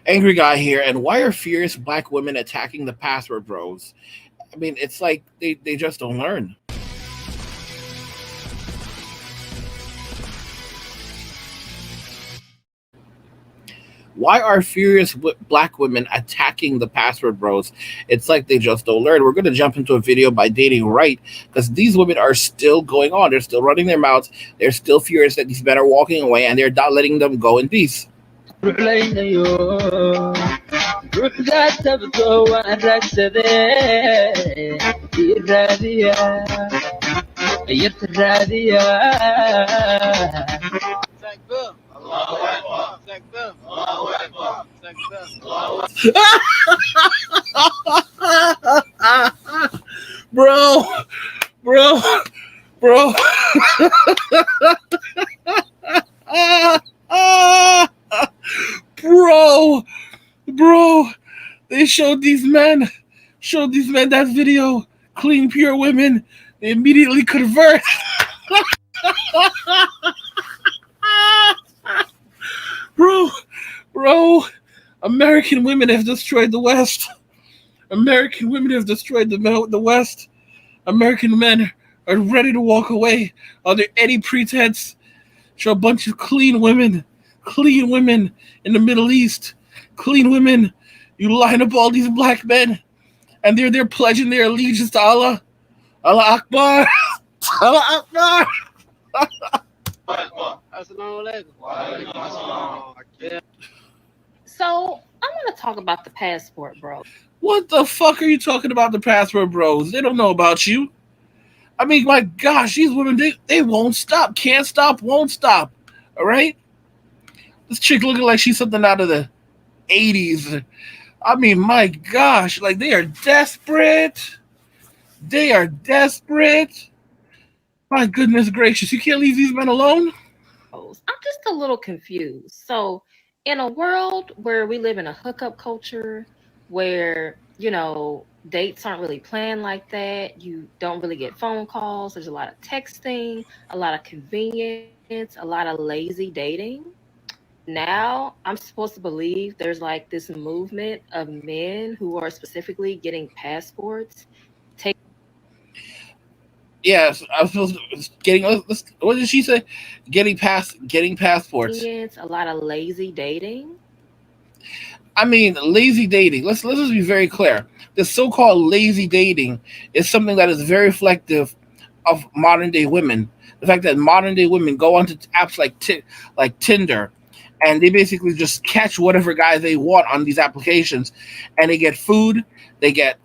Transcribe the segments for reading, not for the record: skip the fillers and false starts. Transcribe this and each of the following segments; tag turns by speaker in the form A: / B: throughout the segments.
A: Angry guy here, and why are fierce black women attacking the password bros? I mean, it's like they just don't learn. Why are furious black women attacking the password bros? It's like they just don't learn. We're going to jump into a video by dating right because these women are still going on. They're still running their mouths. They're still furious that these men are walking away and they're not letting them go in peace. Bro, bro, bro. bro, bro. They showed these men that video. Clean, pure women. They immediately convert. bro, bro. American women have destroyed the West. American women have destroyed the West. American men are ready to walk away under any pretense. Show a bunch of clean women in the Middle East, clean women. You line up all these black men, and they're pledging their allegiance to Allah. Allah Akbar. Allah Akbar.
B: So I want to talk about the passport, bro.
A: What the fuck are you talking about, the password bros? They don't know about you. I mean, my gosh, these women, they won't stop. Can't stop, won't stop. All right? This chick looking like she's something out of the 80s. I mean, my gosh, like they are desperate. They are desperate. My goodness gracious, you can't leave these men alone?
B: I'm just a little confused. So, in a world where we live in a hookup culture, where, dates aren't really planned like that, you don't really get phone calls, there's a lot of texting, a lot of convenience, a lot of lazy dating. Now, I'm supposed to believe there's like this movement of men who are specifically getting passports.
A: Yes, I was supposed to getting. What did she say? Getting passports.
B: A lot of lazy dating.
A: I mean, lazy dating. Let's just be very clear. This so-called lazy dating is something that is very reflective of modern day women. The fact that modern day women go onto apps like Tinder, and they basically just catch whatever guy they want on these applications, and they get food, they get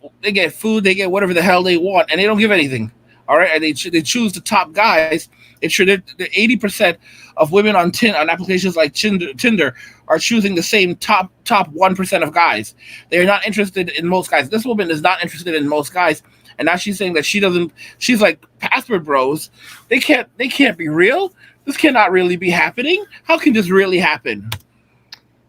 A: whatever the hell they want, and they don't give anything. All right, and they choose the top guys. It's sure that the 80% of women on applications like Tinder are choosing the same top 1% of guys. They're not interested in most guys. This woman is not interested in most guys, and now she's saying that she doesn't. She's like password bros. They can't be real. This cannot really be happening. How can this really happen?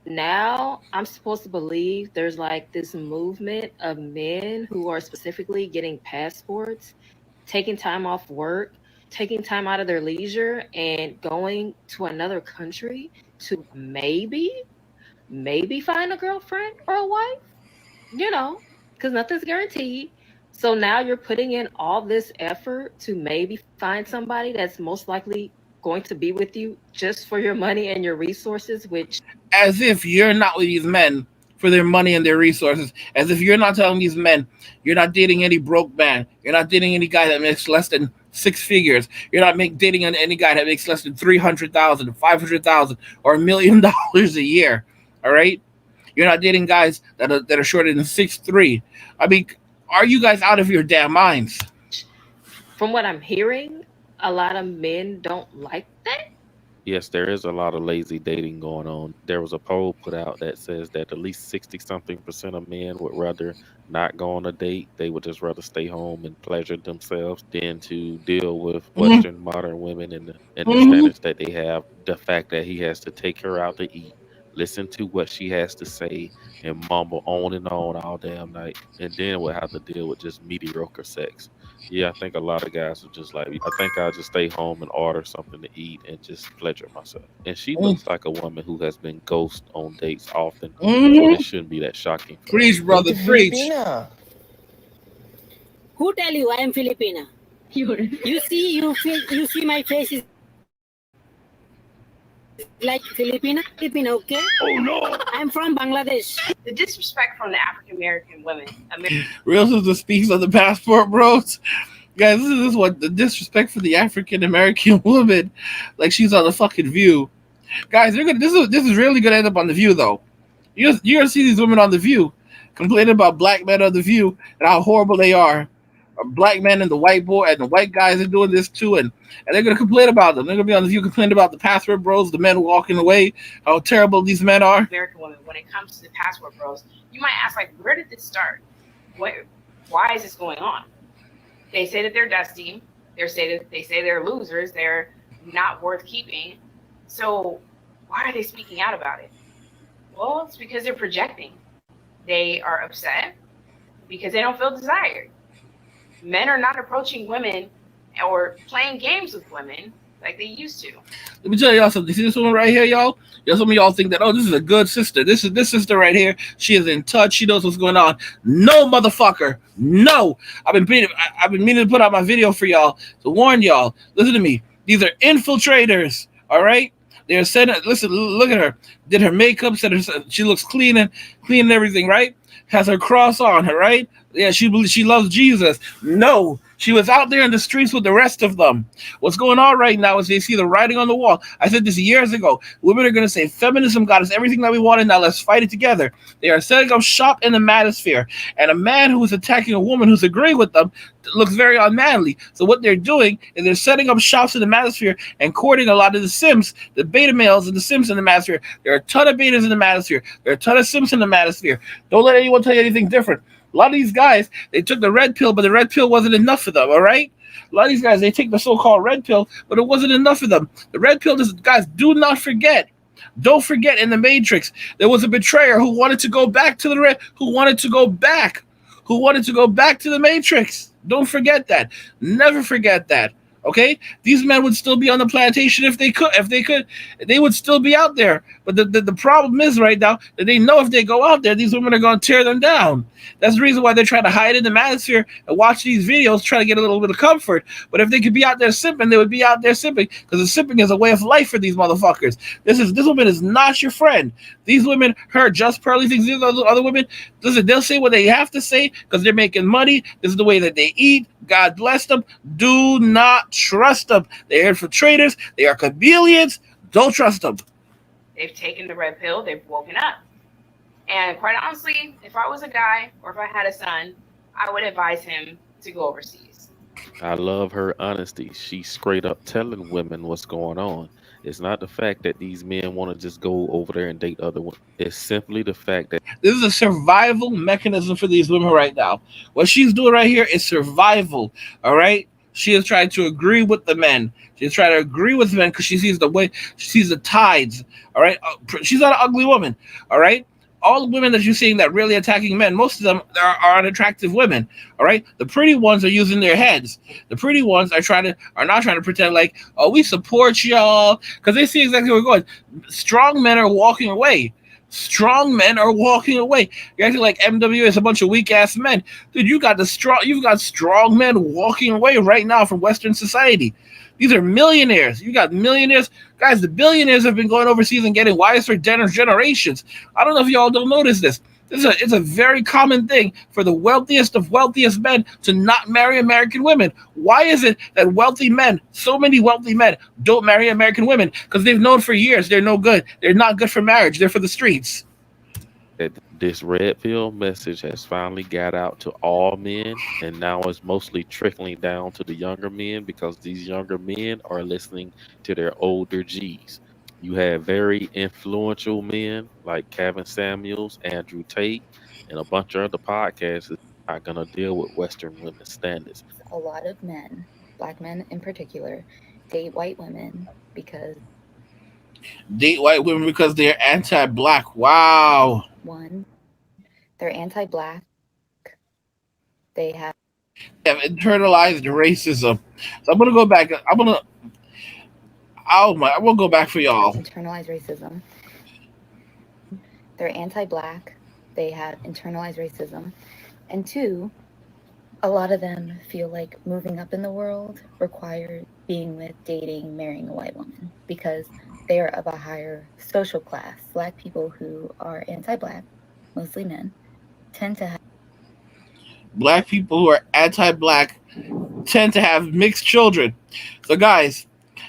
B: Now, I'm supposed to believe there's like this movement of men who are specifically getting passports, taking time off work, taking time out of their leisure, and going to another country to maybe find a girlfriend or a wife, because nothing's guaranteed. So now you're putting in all this effort to maybe find somebody that's most likely going to be with you just for your money and your resources, which
A: As if you're not with these men for their money and their resources. As if you're not telling these men you're not dating any broke man. You're not dating any guy that makes less than six figures. You're not dating any guy that makes less than 300,000, 500,000, or $1 million a year. All right. You're not dating guys that are shorter than 6'3". I mean, are you guys out of your damn minds?
B: from what I'm hearing, a lot of men don't like that.
C: Yes, there is a lot of lazy dating going on. There was a poll put out that says that at least 60 something percent of men would rather not go on a date. They would just rather stay home and pleasure themselves than to deal with
A: Mm-hmm.
C: Western modern women and the
A: Mm-hmm.
C: standards that they have. The fact that he has to take her out to eat, listen to what she has to say, and mumble on and on all damn night, and then we'll have to deal with just mediocre sex. Yeah, I think a lot of guys are just like, I think I'll just stay home and order something to eat and just pleasure myself. And she looks like a woman who has been ghosted on dates often, so this
A: Mm-hmm.
C: shouldn't be that shocking for her.
A: Preach, brother, preach.
D: Filipina.
E: Who tell you I am Filipina? You see my face is like Filipina, okay? Oh no! I'm from Bangladesh.
F: The disrespect from the African American women.
A: Real sister speaks on the passport, bros. Guys, this is what the disrespect for the African American woman, like she's on the fucking View. Guys, they're gonna. This is really gonna end up on the View, though. You're gonna see these women on the View complaining about black men on the View and how horrible they are. Black men and the white boy and the white guys are doing this too, and they're gonna complain about them. They're gonna be on the View complaining about the passport bros, the men walking away, how terrible these men are.
F: American women, when it comes to the passport bros, you might ask, like, where did this start? Why is this going on? They say that they're dusty. They say they're losers. They're not worth keeping. So why are they speaking out about it? Well, it's because they're projecting. They are upset because they don't feel desired. Men are not approaching women or playing games with women like they used to.
A: Let me tell y'all something. See this woman right here, y'all? Some of y'all think that, oh, this is a good sister. This sister right here. She is in touch. She knows what's going on. No, motherfucker. No. I've been meaning to put out my video for y'all to warn y'all. Listen to me. These are infiltrators. All right. They're sending. Listen. Look at her. Did her makeup. She looks clean and everything. Right. Has her cross on her. Right. Yeah. She loves Jesus. No. She was out there in the streets with the rest of them. What's going on right now is they see the writing on the wall. I said this years ago. Women are going to say feminism got us everything that we wanted. Now let's fight it together. They are setting up shop in the manosphere. And a man who is attacking a woman who's agreeing with them looks very unmanly. So what they're doing is they're setting up shops in the manosphere and courting a lot of the simps, the beta males and the simps in the manosphere. There are a ton of betas in the manosphere. There are a ton of simps in the manosphere. Don't let anyone tell you anything different. A lot of these guys, they took the red pill, but the red pill wasn't enough for them, all right? A lot of these guys, they take the so-called red pill, but it wasn't enough for them. The red pill, guys, do not forget. Don't forget, in the Matrix, there was a betrayer who wanted to go back to who wanted to go back to the Matrix. Don't forget that. Never forget that. Okay, these men would still be on the plantation if they could. They would still be out there. But the problem is right now that they know if they go out there, these women are going to tear them down. That's the reason why they're trying to hide in the manosphere and watch these videos, try to get a little bit of comfort. But if they could be out there simping, they would be out there simping, because the simping is a way of life for these motherfuckers. This woman is not your friend. These women, her just pearly things. These other women, listen, they'll say what they have to say because they're making money. This is the way that they eat. God bless them. Do not trust them. They're infiltrators. They are chameleons. Don't trust them.
F: They've taken the red pill. They've woken up. And quite honestly, if I was a guy or if I had a son, I would advise him to go overseas.
C: I love her honesty. She's straight up telling women what's going on. It's not the fact that these men want to just go over there and date other women. It's simply the fact that
A: This is a survival mechanism for these women right now. What she's doing right here is survival. All right. She is trying to agree with the men. She's trying to agree with men because she sees she sees the tides. All right. She's not an ugly woman. All right. All the women that you're seeing that really attacking men, most of them are unattractive women. All right. The pretty ones are using their heads. The pretty ones are not trying to pretend like, oh, we support y'all, because they see exactly where we're going. Strong men are walking away. Strong men are walking away. You're acting like MW is a bunch of weak ass men. Dude, you've got strong men walking away right now from Western society. These are millionaires. You got millionaires. Guys, the billionaires have been going overseas and getting wives for generations. I don't know if y'all don't notice this. It's a very common thing for the wealthiest of wealthiest men to not marry American women. Why is it that wealthy men, so many wealthy men, don't marry American women? Because they've known for years they're no good. They're not good for marriage. They're for the streets.
C: this red pill message has finally got out to all men, and now it's mostly trickling down to the younger men because these younger men are listening to their older G's. You have very influential men like Kevin Samuels, Andrew Tate, and a bunch of other podcasts that are going to deal with Western women's standards.
G: A lot of men, black men in particular, date white women because
A: Date white women because they're anti-black. Wow.
D: One, they're anti-black. They have
A: They have internalized racism. So I'm gonna go back. I'm gonna. Oh my! I'm gonna go back for y'all.
D: internalized racism. They're anti-black. They have internalized racism. And two, a lot of them feel like moving up in the world requires being with, dating, marrying a white woman because they are of a higher social class. Black people who are anti-black, mostly men, tend to have
A: Black people who are anti-black tend to have mixed children. So guys,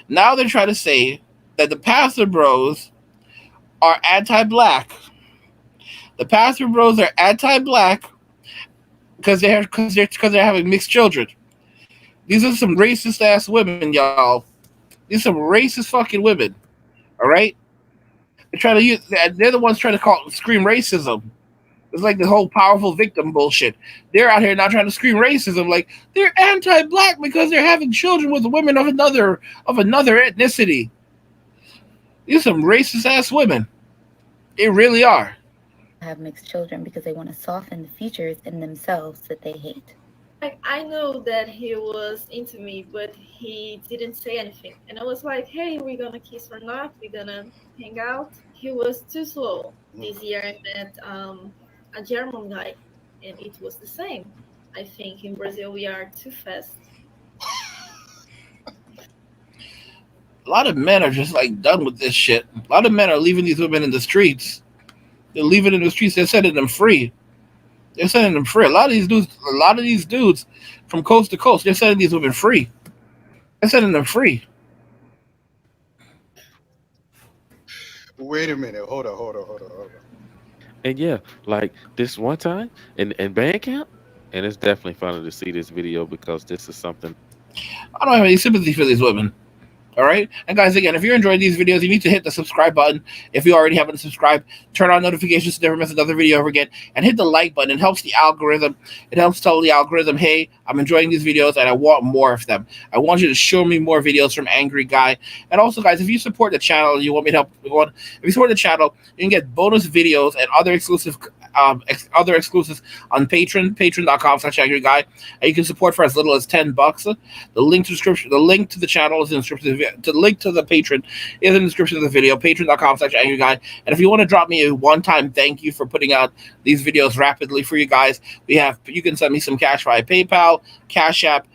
A: now they're trying to say that the pastor bros are anti-black. The pastor bros are anti-black because they're having mixed children. These are some racist ass women, y'all. These are some racist fucking women. All right, they're trying to use. They're the ones trying to scream racism. It's like the whole powerful victim bullshit. They're out here now trying to scream racism, like they're anti-black because they're having children with women of another ethnicity. These are some racist ass women. They really are.
D: mixed children because they want to soften the features in themselves that they hate.
G: Like, I know that he was into me, but he didn't say anything. And I was like, hey, we're gonna kiss or not? We're gonna hang out? He was too slow. This year I met a German guy, and it was the same. I think in Brazil we are too fast.
A: A lot of men are just like done with this shit. A lot of men are leaving these women in the streets. They're leaving in the streets. They're setting them free. They're setting them free. A lot of these dudes from coast to coast, they're setting these women free. They're setting them free.
H: Wait a minute. Hold on.
C: And yeah, like this one time in band camp, and it's definitely funny to see this video because this is something.
A: I don't have any sympathy for these women. All right. And guys, again, if you're enjoying these videos, you need to hit the subscribe button. If you already haven't subscribed, turn on notifications to never miss another video ever again. And hit the like button. It helps the algorithm. It helps tell the algorithm, hey, I'm enjoying these videos and I want more of them. I want you to show me more videos from Angry Guy. And also, guys, if you support the channel and you want me to help, if you support the channel, you can get bonus videos and other exclusives on Patreon, patreon.com/Angry Guy. And you can support for as little as $10. The link to the channel is in the description. The link to the patron is in the description of the video, patreon.com/Angry Guy. And if you want to drop me a one-time thank you for putting out these videos rapidly for you guys, you can send me some cash via PayPal, Cash App,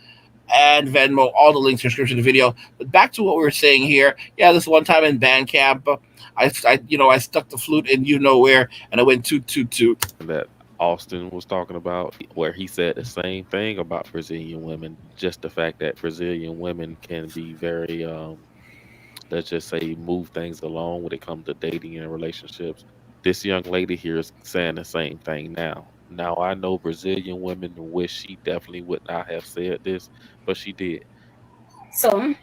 A: and Venmo. All the links in the description of the video. But back to what we were saying here. Yeah, this one time in band camp, I stuck the flute in where, and I went toot toot toot.
C: That Austin was talking about, where he said the same thing about Brazilian women. Just the fact that Brazilian women can be very, let's just say, move things along when it comes to dating and relationships. This young lady here is saying the same thing now. Now I know Brazilian women wish she definitely would not have said this, but she did.
E: So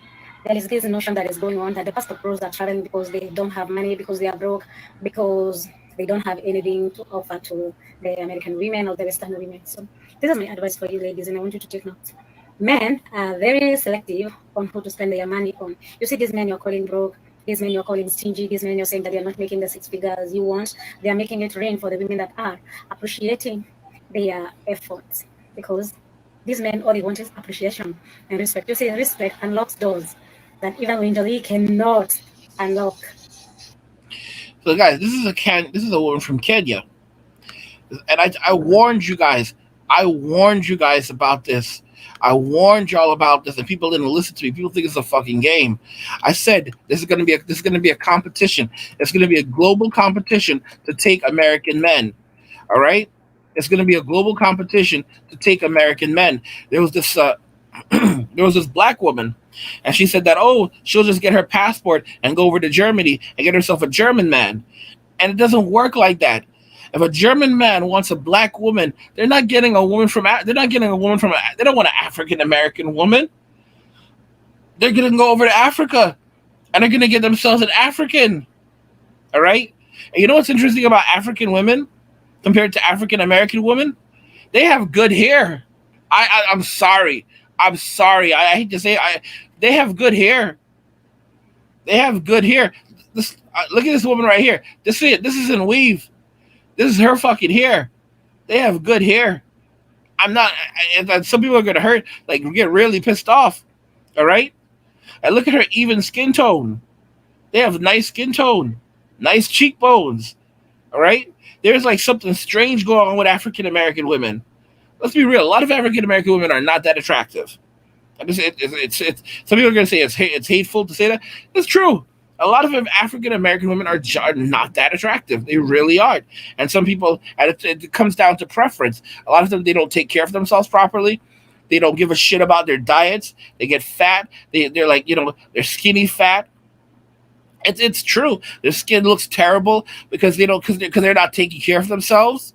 E: there is this notion that is going on that the pastor pros are traveling because they don't have money, because they are broke, because they don't have anything to offer to the American women or the Western women. So this is my advice for you ladies, and I want you to take note. Men are very selective on who to spend their money on. You see these men you're calling broke, these men you're calling stingy, these men you're saying that they're not making the 6 figures you want. They are making it rain for the women that are appreciating their efforts, because these men, all they want is appreciation and respect. You see, respect unlocks doors that even Windows cannot unlock.
A: So, guys, this is a woman from Kenya, and I warned you guys. I warned you guys about this. I warned y'all about this, and people didn't listen to me. People think it's a fucking game. I said this is going to be a competition. It's going to be a global competition to take American men. All right, it's going to be a global competition to take American men. There was this black woman, and she said that, she'll just get her passport and go over to Germany and get herself a German man. And it doesn't work like that. If a German man wants a black woman, they're not getting a woman from. They don't want an African American woman. They're gonna go over to Africa, and they're gonna get themselves an African. All right. And you know what's interesting about African women compared to African American women? They have good hair. I'm sorry. I hate to say they have good hair. They have good hair. This look at this woman right here. This isn't weave. This is her fucking hair. They have good hair. I'm not. Some people are gonna hurt, like get really pissed off. All right. And look at her even skin tone. They have nice skin tone, nice cheekbones. All right. There's like something strange going on with African American women. Let's be real. A lot of African American women are not that attractive. It's some people are going to say it's hateful to say that. It's true. A lot of African American women are not that attractive. They really are. And some people, and it comes down to preference. A lot of them, they don't take care of themselves properly. They don't give a shit about their diets. They get fat. They're like, they're skinny fat. It's true. Their skin looks terrible because they're not taking care of themselves.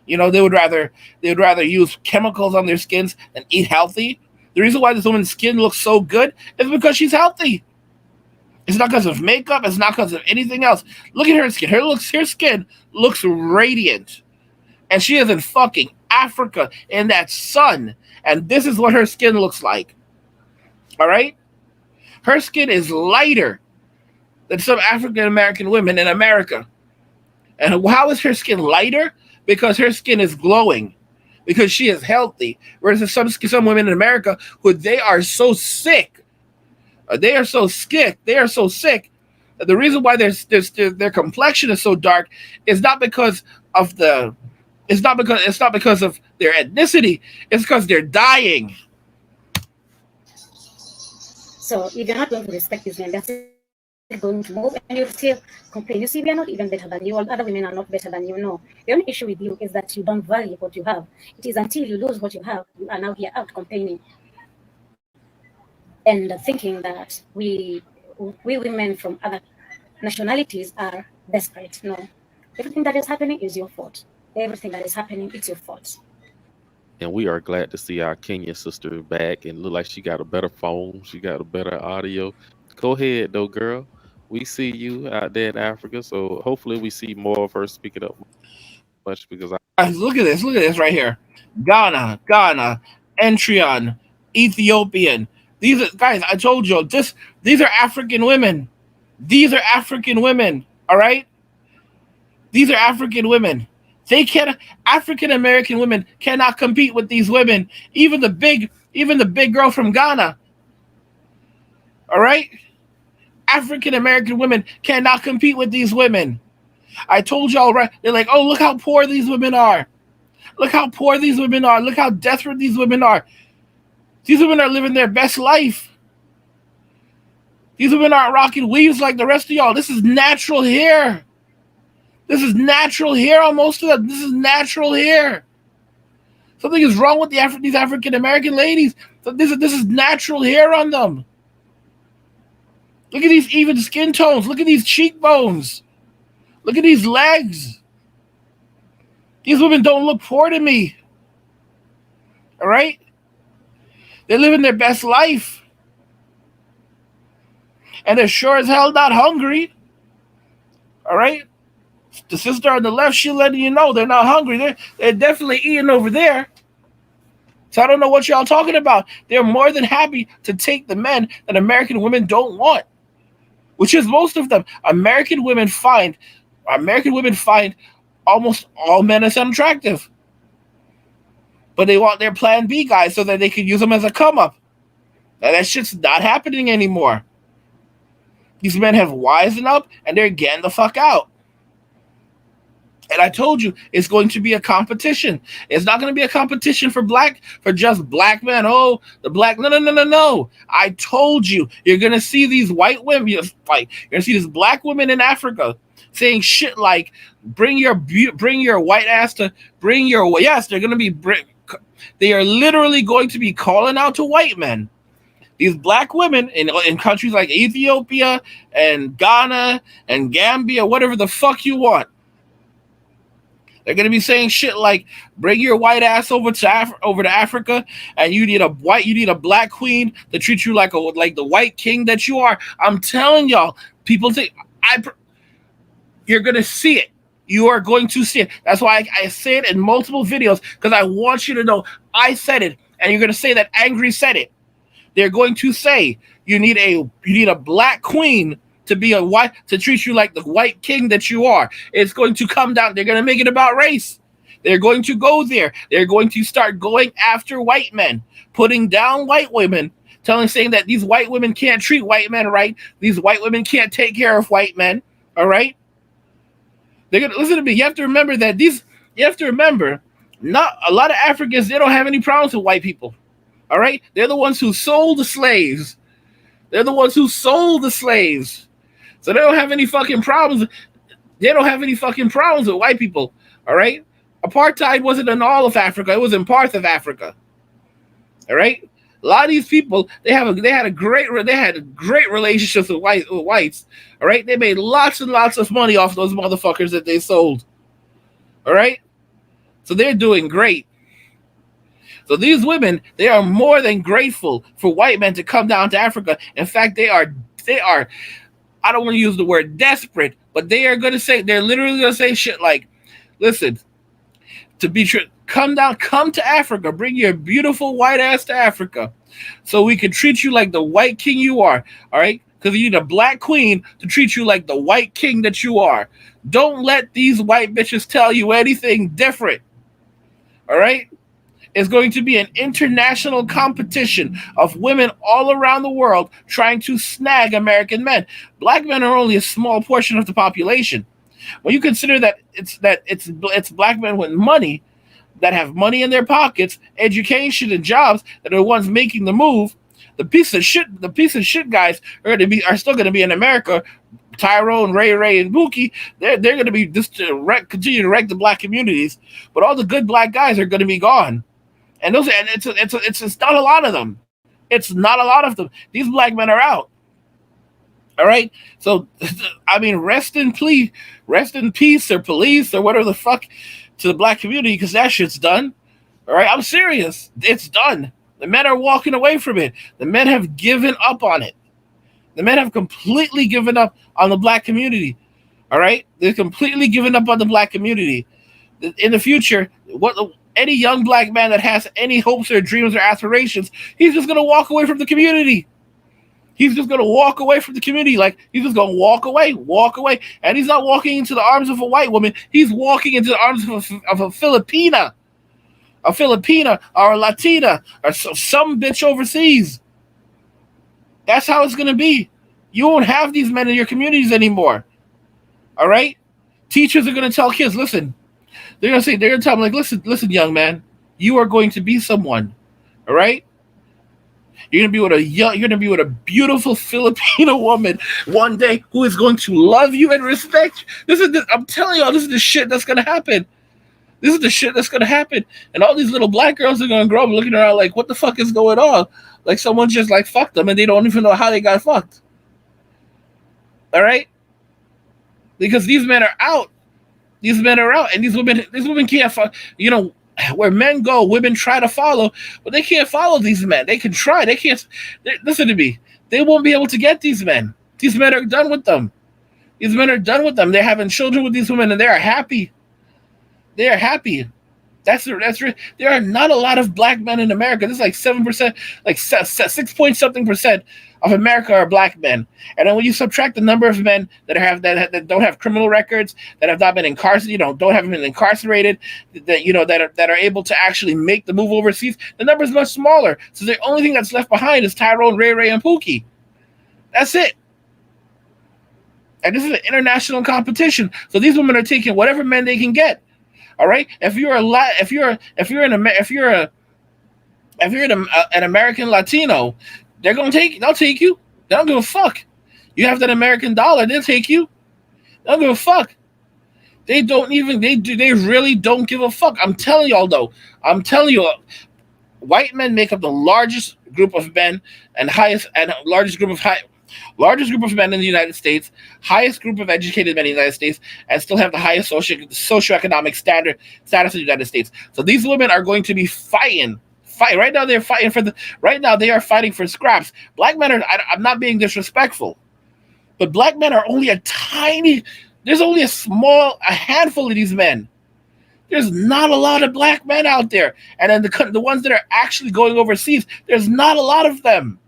A: They would rather use chemicals on their skins than eat healthy. The reason why this woman's skin looks so good is because she's healthy. It's not because of makeup. It's not because of anything else. Look at her skin. Her skin looks radiant, and she is in fucking Africa in that sun, and this is what her skin looks like. All right, her skin is lighter than some African American women in America. And how is her skin lighter? Because her skin is glowing, because she is healthy. Whereas some women in America, who they are so sick, they are so sick. That the reason why their complexion is so dark is not because of it's not because of their ethnicity. It's because they're dying.
E: So if you're not going to respect these men, they're still going to move and you still complain. You see, we are not even better than you, or other women are not better than you. No. The only issue with you is that you don't value what you have. It is until you lose what you have, you are now here out complaining and thinking that we women from other nationalities are desperate. No. Everything that is happening is your fault. Everything that is happening, it's your fault.
C: And we are glad to see our Kenyan sister back and look like she got a better phone. She got a better audio. Go ahead, though, girl. We see you out there in Africa, so hopefully we see more of her speaking up much because
A: Guys, look at this right here. Ghana, Entrion, Ethiopian. These are guys. I told you this. These are African women. These are African women. All right. These are African women. African American women cannot compete with these women. Even the big girl from Ghana. All right. African American women cannot compete with these women. I told y'all, right? They're like, oh, look how poor these women are. Look how poor these women are. Look how desperate these women are. These women are living their best life. These women aren't rocking weaves like the rest of y'all. This is natural hair. This is natural hair on most of them. This is natural hair. Something is wrong with these African American ladies. This is natural hair on them. Look at these even skin tones. Look at these cheekbones. Look at these legs. These women don't look poor to me. All right? They're living their best life. And they're sure as hell not hungry. All right? The sister on the left, she's letting you know they're not hungry. They're definitely eating over there. So I don't know what y'all talking about. They're more than happy to take the men that American women don't want, which is most of them. American women find almost all men as unattractive. But they want their plan B guys so that they can use them as a come up. And that shit's not happening anymore. These men have wised up and they're getting the fuck out. And I told you, it's going to be a competition. It's not going to be a competition for just black men. Oh, the black. No. I told you, you're going to see these white women. You're going to see these black women in Africa saying shit like, bring your white ass to bring your. Yes, they're going to be. They are literally going to be calling out to white men. These black women in countries like Ethiopia and Ghana and Gambia, whatever the fuck you want. They're gonna be saying shit like, "Bring your white ass over to Africa, and you need a black queen to treat you like the white king that you are." I'm telling y'all, people think you're gonna see it. You are going to see it. That's why I say it in multiple videos, because I want you to know I said it, and you're gonna say that Angry said it. They're going to say you need a black queen to be a white, to treat you like the white king that you are. It's going to come down. They're going to make it about race. They're going to go there. They're going to start going after white men, putting down white women, saying that these white women can't treat white men right. These white women can't take care of white men. All right. They're gonna listen to me. You have to remember that these. You have to remember, not a lot of Africans. They don't have any problems with white people. All right. They're the ones who sold the slaves. They're the ones who sold the slaves. So they don't have any fucking problems. They don't have any fucking problems with white people. All right. Apartheid wasn't in all of Africa. It was in parts of Africa. All right. A lot of these people, they had great relationships with whites. All right. They made lots and lots of money off those motherfuckers that they sold. All right. So they're doing great. So these women, they are more than grateful for white men to come down to Africa. In fact, they are, I don't want to use the word desperate, but they're literally going to say shit like, listen, to be true, come to Africa, bring your beautiful white ass to Africa so we can treat you like the white king you are. All right. Because you need a black queen to treat you like the white king that you are. Don't let these white bitches tell you anything different. All right. It's going to be an international competition of women all around the world trying to snag American men. Black men are only a small portion of the population. When you consider that it's black men with money, that have money in their pockets, education and jobs, that are the ones making the move, the piece of shit guys are still gonna be in America. Tyrone, Ray, and Buki, they're gonna be just continue to wreck the black communities, but all the good black guys are gonna be gone. And it's not a lot of them. It's not a lot of them. These black men are out. All right. So, I mean, rest in peace, or police, or whatever the fuck, to the black community, because that shit's done. All right. I'm serious. It's done. The men are walking away from it. The men have given up on it. The men have completely given up on the black community. All right. They're completely given up on the black community. In the future, any young black man that has any hopes or dreams or aspirations, he's just going to walk away from the community. He's just going to walk away from the community. Like, he's just going to walk away. And he's not walking into the arms of a white woman. He's walking into the arms of a Filipina or a Latina or some bitch overseas. That's how it's going to be. You won't have these men in your communities anymore. All right? Teachers are going to tell kids, listen, they're going to tell them, like, listen, young man, you are going to be someone. All right? You're going to be with a beautiful Filipino woman one day who is going to love you and respect you. I'm telling y'all, this is the shit that's going to happen. This is the shit that's going to happen. And all these little black girls are going to grow up looking around like, what the fuck is going on? Like, someone just, like, fucked them and they don't even know how they got fucked. All right? Because these men are out. These men are out, and these women can't follow. You know, where men go, women try to follow, but they can't follow these men. They can try. They can't. Listen to me. They won't be able to get these men. These men are done with them. These men are done with them. They're having children with these women, and they are happy. They are happy. That's there are not a lot of black men in America. This is like 7%, like 6 point something percent of America are black men. And then when you subtract the number of men that don't have criminal records, that have not been incarcerated, don't have been incarcerated, that are able to actually make the move overseas, the number is much smaller. So the only thing that's left behind is Tyrone, Ray, and Pookie. That's it. And this is an international competition. So these women are taking whatever men they can get. All right. If you're an American Latino, they'll take you. They don't give a fuck. You have that American dollar, they'll take you. They don't give a fuck. They really don't give a fuck. I'm telling y'all though. I'm telling you, white men make up the largest group of men and largest group of men in the United States, highest group of educated men in the United States, and still have the highest socioeconomic status in the United States. So these women are going to be fighting. Right now, they're fighting right now, they are fighting for scraps. Black men I'm not being disrespectful, but black men are only there's only a handful of these men. There's not a lot of black men out there. And then the ones that are actually going overseas, there's not a lot of them.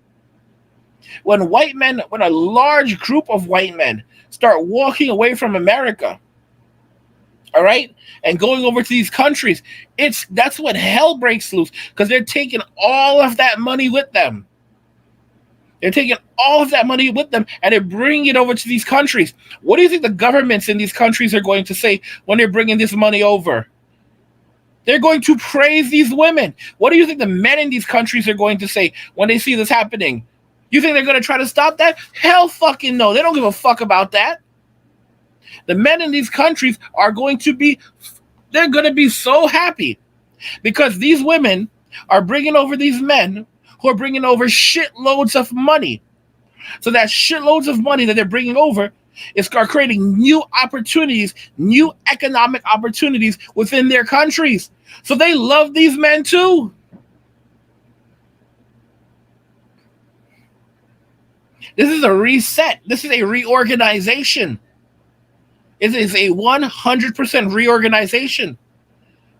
A: When a large group of white men start walking away from America, all right, and going over to these countries, that's when hell breaks loose because they're taking all of that money with them. They're taking all of that money with them and they're bringing it over to these countries. What do you think the governments in these countries are going to say when they're bringing this money over? They're going to praise these women. What do you think the men in these countries are going to say when they see this happening? You think they're going to try to stop that? Hell fucking no. They don't give a fuck about that. The men in these countries they're going to be so happy because these women are bringing over these men who are bringing over shitloads of money. So that shitloads of money that they're bringing over are creating new opportunities, new economic opportunities within their countries. So they love these men too. This is a reset. This is a reorganization. It is a 100% reorganization.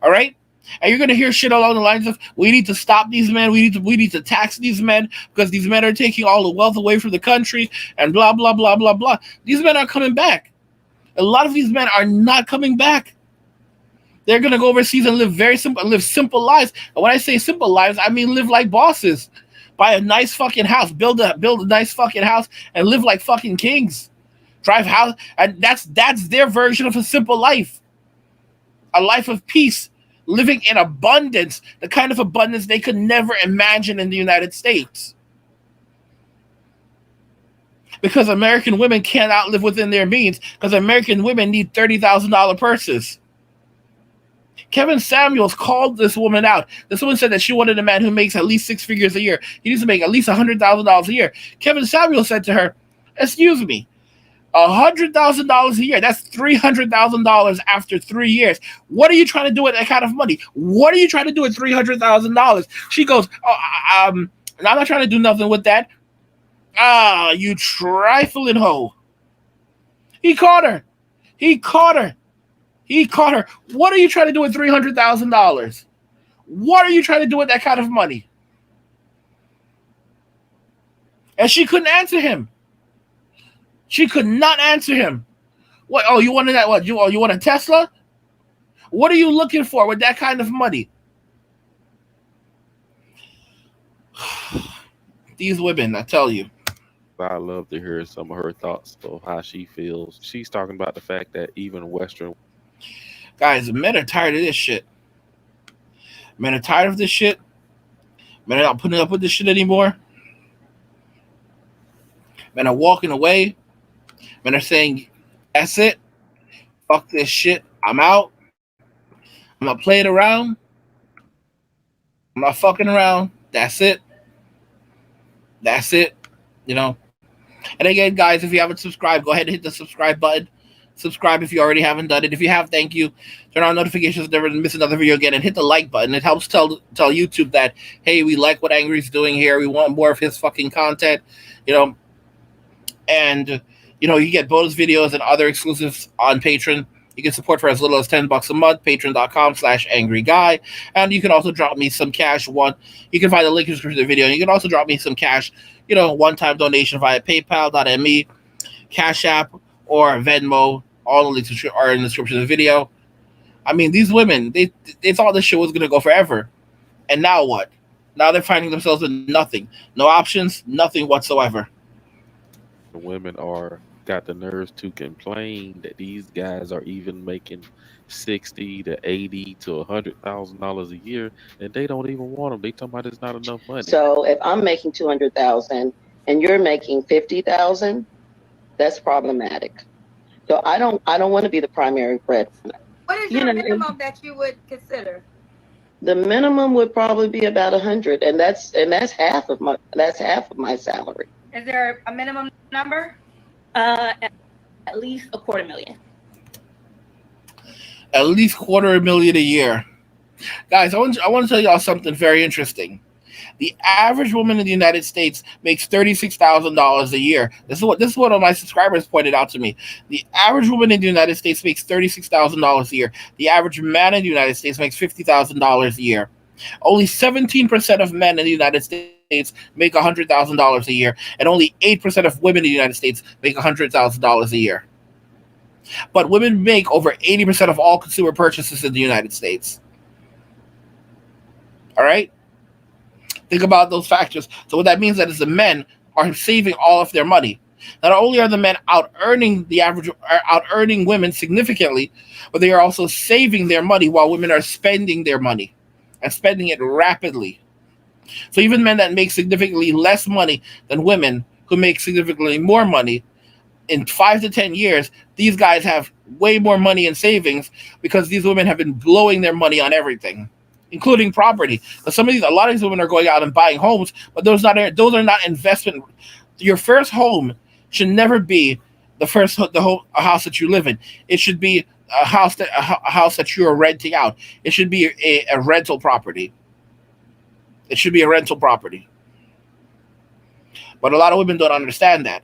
A: All right? And you're going to hear shit along the lines of, we need to stop these men. We need to tax these men because these men are taking all the wealth away from the country and blah, blah, blah, blah, blah. These men are coming back. A lot of these men are not coming back. They're going to go overseas and live simple lives. And when I say simple lives, I mean live like bosses. Buy a nice fucking house, build a nice fucking house and live like fucking kings. Drive house, and that's their version of a simple life. A life of peace. Living in abundance, the kind of abundance they could never imagine in the United States. Because American women cannot live within their means, because American women need $30,000 purses. Kevin Samuels called this woman out. This woman said that she wanted a man who makes at least 6 figures a year. He needs to make at least $100,000 a year. Kevin Samuels said to her, excuse me, $100,000 a year. That's $300,000 after 3 years. What are you trying to do with that kind of money? What are you trying to do with $300,000? She goes, I'm not trying to do nothing with that. You trifling hoe. He caught her. What are you trying to do with $300,000? What are you trying to do with that kind of money? And she couldn't answer him. She could not answer him. What? Oh, you wanted that? What? You want a Tesla? What are you looking for with that kind of money? These women, I tell you.
C: I love to hear some of her thoughts of how she feels. She's talking about the fact that even Western
A: Guys, men are tired of this shit. Men are tired of this shit. Men are not putting up with this shit anymore. Men are walking away. Men are saying, that's it. Fuck this shit. I'm out. I'm not playing around. I'm not fucking around. That's it. That's it. You know. And again, guys, if you haven't subscribed, go ahead and hit the subscribe button. Subscribe if you already haven't done it. If you have, thank you. Turn on notifications so never miss another video again. And hit the like button. It helps tell YouTube that, hey, we like what Angry's doing here. We want more of his fucking content. You know. And you get bonus videos and other exclusives on Patreon. You can support for as little as $10 a month, patreon.com/angryguy. And you can also drop me some cash. You can find the link in the description of the video. And you can also drop me some cash, one-time donation via PayPal.me, Cash App, or Venmo. All the links are in the description of the video. I mean, these women, they thought this shit was going to go forever. And now what? Now they're finding themselves with nothing. No options, nothing whatsoever.
C: the women are got the nerves to complain that these guys are even making $60 to $80 to $100,000 a year, and they don't even want them. They talking about it's not enough money.
I: So if I'm making 200,000 and you're making 50,000, that's problematic. So I don't want to be the primary breadwinner.
J: What is your minimum that you would consider?
I: The minimum would probably be about 100, and that's half of my salary.
J: Is there a minimum number?
E: At least $250,000.
A: At least $250,000 a year. Guys, I want to tell y'all something very interesting. The average woman in the United States makes $36,000 a year. This is what one of my subscribers pointed out to me. The average woman in the United States makes $36,000 a year. The average man in the United States makes $50,000 a year. Only 17% of men in the United States States make $100,000 a year, and only 8% of women in the United States make $100,000 a year. But women make over 80% of all consumer purchases in the United States. All right? Think about those factors. So what that means that is the men are saving all of their money. Not only are the men out earning women significantly, but they are also saving their money while women are spending their money and spending it rapidly. So even men that make significantly less money than women who make significantly more money, in 5 to 10 years, these guys have way more money in savings because these women have been blowing their money on everything, including property. But a lot of these women are going out and buying homes, but those are not investment. Your first home should never be a house that you live in. It should be a house that you are renting out. It should be a rental property. It should be a rental property. But a lot of women don't understand that.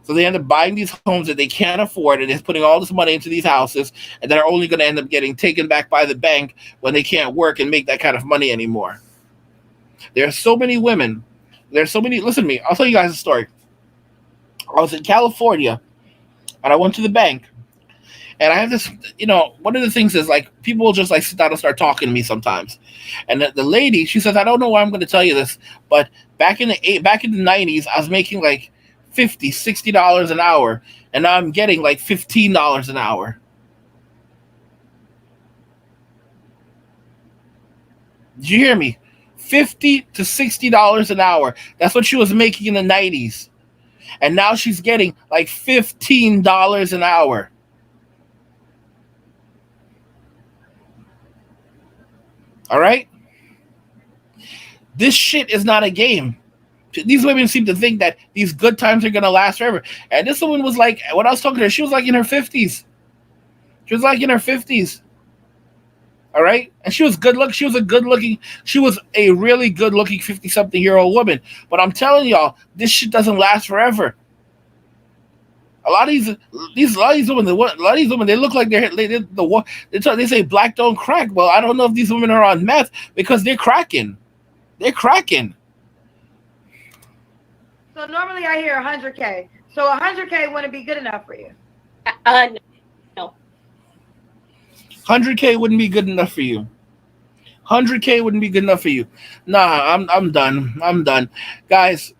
A: So they end up buying these homes that they can't afford, and they're putting all this money into these houses, and they're only going to end up getting taken back by the bank when they can't work and make that kind of money anymore. There are so many women. Listen to me. I'll tell you guys a story. I was in California, and I went to the bank, and I have this, one of the things is like people will just like sit down and start talking to me sometimes. And the lady, she says, I don't know why I'm going to tell you this, but back in the 90s, I was making like $50, $60 an hour, and now I'm getting like $15 an hour. Did you hear me? $50 to $60 an hour. That's what she was making in the 90s. And now she's getting like $15 an hour. All right? This shit is not a game. These women seem to think that these good times are going to last forever. And this woman was like, when I was talking to her, she was like in her 50s. She was like in her 50s. All right? And she was good looking. She was a really good looking 50-something-year-old woman. But I'm telling y'all, this shit doesn't last forever. A lot of these women, they look like they say black don't crack. Well, I don't know if these women are on meth because they're cracking. They're cracking.
J: So normally I hear 100K. So 100K wouldn't be good enough for you.
B: No.
A: 100K wouldn't be good enough for you. 100K wouldn't be good enough for you. Nah, I'm done. I'm done, guys.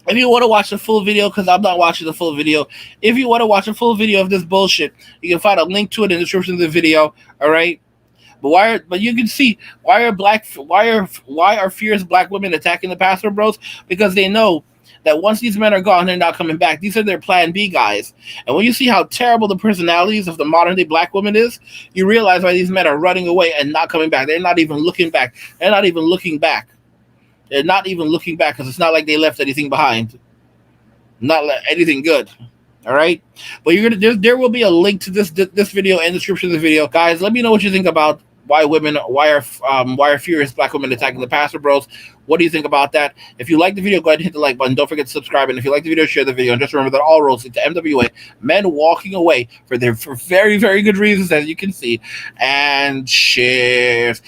A: If you want to watch the full video, because I'm not watching the full video, if you want to watch a full video of this bullshit, you can find a link to it in the description of the video. All right. But you can see why are fierce black women attacking the pastor bros? Because they know that once these men are gone, they're not coming back. These are their plan B guys. And when you see how terrible the personalities of the modern day black woman is, you realize why these men are running away and not coming back. They're not even looking back. They're not even looking back. They're not even looking back because it's not like they left anything behind. Not anything good. All right. But there will be a link to this video in the description of the video. Guys, let me know what you think about why are furious black women attacking the pastor bros. What do you think about that? If you like the video, go ahead and hit the like button. Don't forget to subscribe. And if you like the video, share the video. And just remember that all roads lead to MWA, men walking away for very, very good reasons, as you can see. And cheers.